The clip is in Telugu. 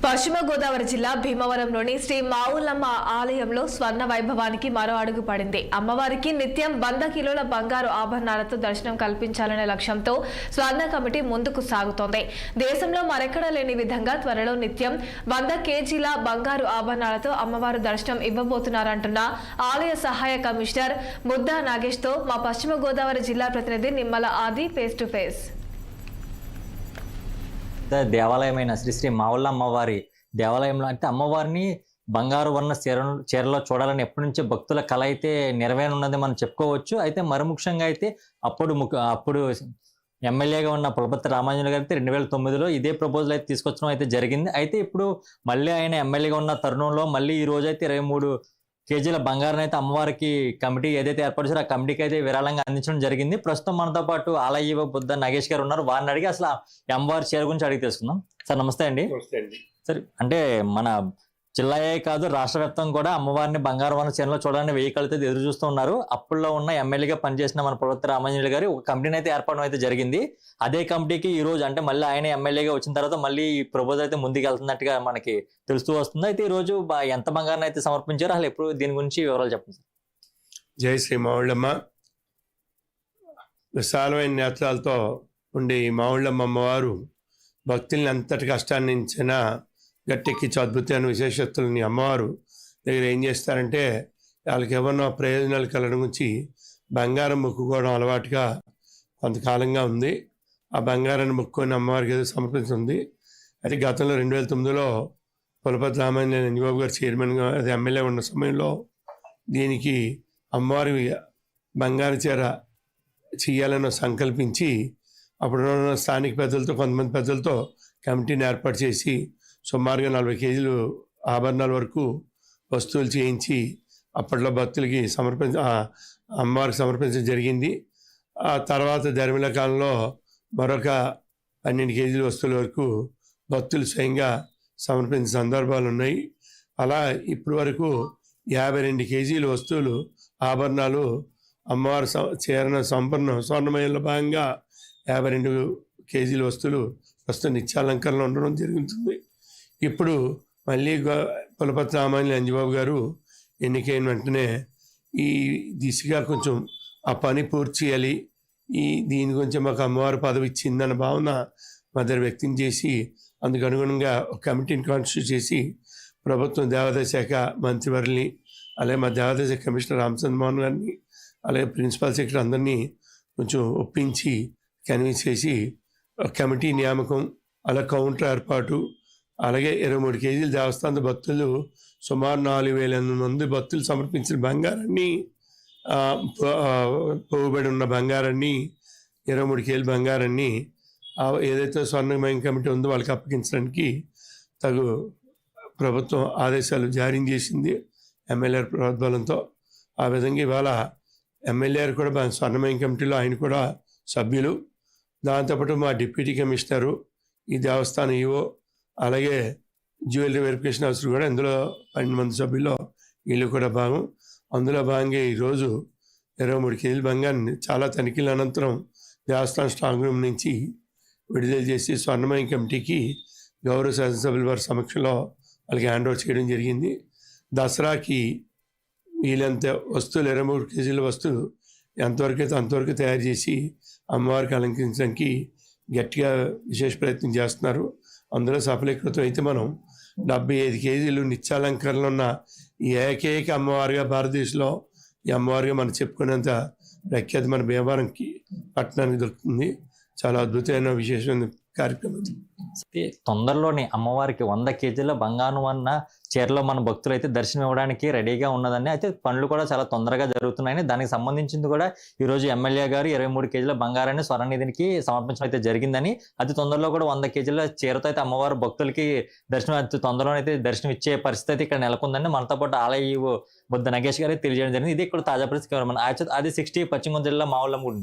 పశ్చిమ గోదావరి జిల్లా భీమవరంలోని శ్రీ మావులమ్మ ఆలయంలో స్వర్ణ వైభవానికి మరో అడుగు పడింది. అమ్మవారికి నిత్యం 100 కిలోల బంగారు ఆభరణాలతో దర్శనం కల్పించాలనే లక్ష్యంతో స్వర్ణ కమిటీ ముందుకు సాగుతోంది. దేశంలో మరెక్కడా లేని విధంగా త్వరలో నిత్యం 100 కేజీల బంగారు ఆభరణాలతో అమ్మవారు దర్శనం ఇవ్వబోతున్నారంటున్న ఆలయ సహాయ కమిషనర్ ముద్దా నాగేష్ తో మా పశ్చిమ గోదావరి జిల్లా ప్రతినిధి Nimmala Adi face to face. దేవాలయమైన శ్రీ శ్రీ మావుళ్ళ అమ్మవారి దేవాలయంలో అంటే అమ్మవారిని బంగారు వర్ణ చీరలో చూడాలని ఎప్పటి నుంచో భక్తుల కళ అయితే నెరవేరున్నది మనం చెప్పుకోవచ్చు. అయితే మరి ముఖ్యంగా అయితే అప్పుడు ఎమ్మెల్యేగా ఉన్న పులపర్తి రామాంజనేయులు గారు అయితే 2009లో ఇదే ప్రపోజల్ అయితే తీసుకొచ్చడం అయితే జరిగింది. అయితే ఇప్పుడు మళ్ళీ ఆయన ఎమ్మెల్యేగా ఉన్న తరుణంలో మళ్ళీ ఈ రోజు అయితే 23 కేజీల బంగారం అయితే అమ్మవారికి కమిటీ ఏదైతే ఏర్పాటు చేశారో ఆ కమిటీకి అయితే విరాళంగా అందించడం జరిగింది. ప్రస్తుతం మనతో పాటు ఆలయ బుద్ధ నాగేష్ గారు ఉన్నారు. వారిని అడిగి అసలు అమ్మవారి చీర గురించి అడిగి తెలుసుకుందాం. సార్ నమస్తే అండి. సార్ అంటే మన జిల్లాయే కాదు రాష్ట్ర వ్యాప్తంగా కూడా అమ్మవారిని బంగారు వర్ణ చీరలో చూడాలని 1000 కళ్ళతో ఎదురు చూస్తూ ఉన్నారు. అప్పుల్లో ఉన్న ఎమ్మెల్యేగా పనిచేసిన మన పులపర్తి రామాంజనేయులు గారు ఒక కమిటీని అయితే ఏర్పడడం అయితే జరిగింది. అదే కమిటీకి ఈ రోజు అంటే మళ్ళీ ఆయన ఎమ్మెల్యేగా వచ్చిన తర్వాత మళ్ళీ ఈ ప్రపోజల్ అయితే ముందుకు వెళ్తున్నట్టుగా మనకి తెలుస్తూ వస్తుంది. అయితే ఈ రోజు ఎంత బంగారం అయితే సమర్పించారో అసలు ఎప్పుడు దీని గురించి వివరాలు చెప్పండి సార్. జై శ్రీ మావుళ్ళమ్మ. విశాలమైన నేత్రాలతో ఉండే ఈ మావుళ్ళమ్మ అమ్మవారు భక్తుల్ని అంతటి కష్టాన్ని నుంచైనా గట్టెక్కించి అద్భుతమైన విశేషత్తులని అమ్మవారు దగ్గర ఏం చేస్తారంటే వాళ్ళకి ఏమన్నా ప్రయోజనాలు కలగడం గురించి బంగారం మొక్కుకోవడం అలవాటుగా కొంతకాలంగా ఉంది. ఆ బంగారాన్ని మొక్కుకొని అమ్మవారికి ఏదో సమర్పించింది. అయితే గతంలో 2009లో పులపర్తి రామాంజనేయులు ఎన్జిబాబు గారు చైర్మన్గా అది ఎమ్మెల్యే ఉన్న సమయంలో దీనికి అమ్మవారి బంగారు చీర చేయాలని సంకల్పించి అప్పుడున్న స్థానిక పెద్దలతో కొంతమంది పెద్దలతో కమిటీని ఏర్పాటు చేసి సుమారుగా 40 కేజీలు ఆభరణాల వరకు వస్తువులు చేయించి అప్పట్లో భక్తులకి అమ్మవారికి సమర్పించడం జరిగింది. ఆ తర్వాత ధర్మిల కాలంలో మరొక 12 కేజీల వస్తువుల వరకు భక్తులు స్వయంగా సమర్పించిన సందర్భాలు ఉన్నాయి. అలా ఇప్పటి వరకు 52 కేజీల వస్తువులు ఆభరణాలు అమ్మవారి చీరన సంపూర్ణ స్వర్ణమయంలో భాగంగా 52 కేజీల వస్తువులు ప్రస్తుతం నిత్యాలంకరణలో ఉండడం జరుగుతుంది. ఇప్పుడు మళ్ళీ పులపర్తి రామాంజనేయులు ఎన్జిబాబు గారు ఎన్నికైన వెంటనే ఈ దిశగా కొంచెం ఆ పని పూర్తి చేయాలి, దీని గురించి మాకు అమ్మవారి పదవి ఇచ్చిందన్న భావన మా దగ్గర వ్యక్తం చేసి అందుకు అనుగుణంగా ఒక కమిటీని కాన్స్టిట్యూట్ చేసి ప్రభుత్వం దేవాదాయ శాఖ మంత్రివర్యుల్ని అలాగే మా దేవాదాయ శాఖ కమిషనర్ రామచంద్ర మోహన్ గారిని అలాగే ప్రిన్సిపల్ సెక్రటరీ అందరినీ కొంచెం ఒప్పించి కన్విన్స్ చేసి కమిటీ నియామకం అలా కౌంటర్ ఏర్పాటు అలాగే 23 కేజీల దేవస్థాన భక్తులు సుమారు 4000 మంది భక్తులు సమర్పించిన బంగారాన్ని పోగుబడి ఉన్న బంగారాన్ని 23 కేజీల బంగారాన్ని ఏదైతే స్వర్ణమయం కమిటీ ఉందో వాళ్ళకి అప్పగించడానికి తగు ప్రభుత్వం ఆదేశాలు జారీ చేసింది ఎమ్మెల్యే ప్రోద్బలంతో. ఆ విధంగా ఇవాళ ఎమ్మెల్యే కూడా స్వర్ణమయం కమిటీలో ఆయన కూడా సభ్యులు. దాంతోపాటు మా డిప్యూటీ కమిషనరు ఈ దేవస్థానం ఈవో అలాగే జ్యువెలరీ వెరిఫికేషన్ ఆఫీసర్ కూడా ఇందులో 12 మంది సభ్యుల్లో వీళ్ళు కూడా భాగం. అందులో భాగంగా ఈరోజు 23 కేజీల బంగారాన్ని చాలా తనిఖీల అనంతరం దేవస్థానం స్ట్రాంగ్ రూమ్ నుంచి విడుదల చేసి స్వర్ణమయం కమిటీకి గౌరవ శాసనసభ్యుల వారి సమక్షంలో వాళ్ళకి హ్యాండ్ ఓవర్ చేయడం జరిగింది. దసరాకి వీళ్ళంత వస్తువులు 23 కేజీల వస్తువులు ఎంతవరకు అయితే అంతవరకు తయారు చేసి అమ్మవారికి అలంకరించడానికి గట్టిగా విశేష ప్రయత్నం చేస్తున్నారు. అందులో సఫలీకృతం అయితే మనం 75 కేజీలు నిత్యాలంకరణలో ఉన్న ఏకైక అమ్మవారిగా భారతదేశంలో ఈ అమ్మవారిగా మనం చెప్పుకునేంత ప్రఖ్యాతి మన భీమవరంకి పట్టణానికి దొరుకుతుంది. చాలా అద్భుతమైన విశేషమైన కార్యక్రమం. తొందరలోనే అమ్మవారికి 100 కేజీల బంగారం అన్న చీరలో మన భక్తులు అయితే దర్శనం ఇవ్వడానికి రెడీగా ఉన్నదని, అయితే పనులు కూడా చాలా తొందరగా జరుగుతున్నాయని దానికి సంబంధించింది కూడా ఈ రోజు ఎమ్మెల్యే గారు 23 కేజీల బంగారాన్ని స్వర్ణనిధికి సమర్పించడం అయితే జరిగిందని, అతి తొందరలో కూడా 100 కేజీల చీరతో అయితే అమ్మవారు భక్తులకి దర్శనం అతి తొందరలో అయితే దర్శనం ఇచ్చే పరిస్థితి అయితే ఇక్కడ నెలకొందని మనతో పాటు ఆలయ బుద్ధ నాగేష్ గారు తెలియజేయడం జరిగింది. ఇది ఇక్కడ తాజా పరిస్థితి. అది 60 పశ్చిమ గోదావరి జిల్లా మావుళ్ళమ్మ.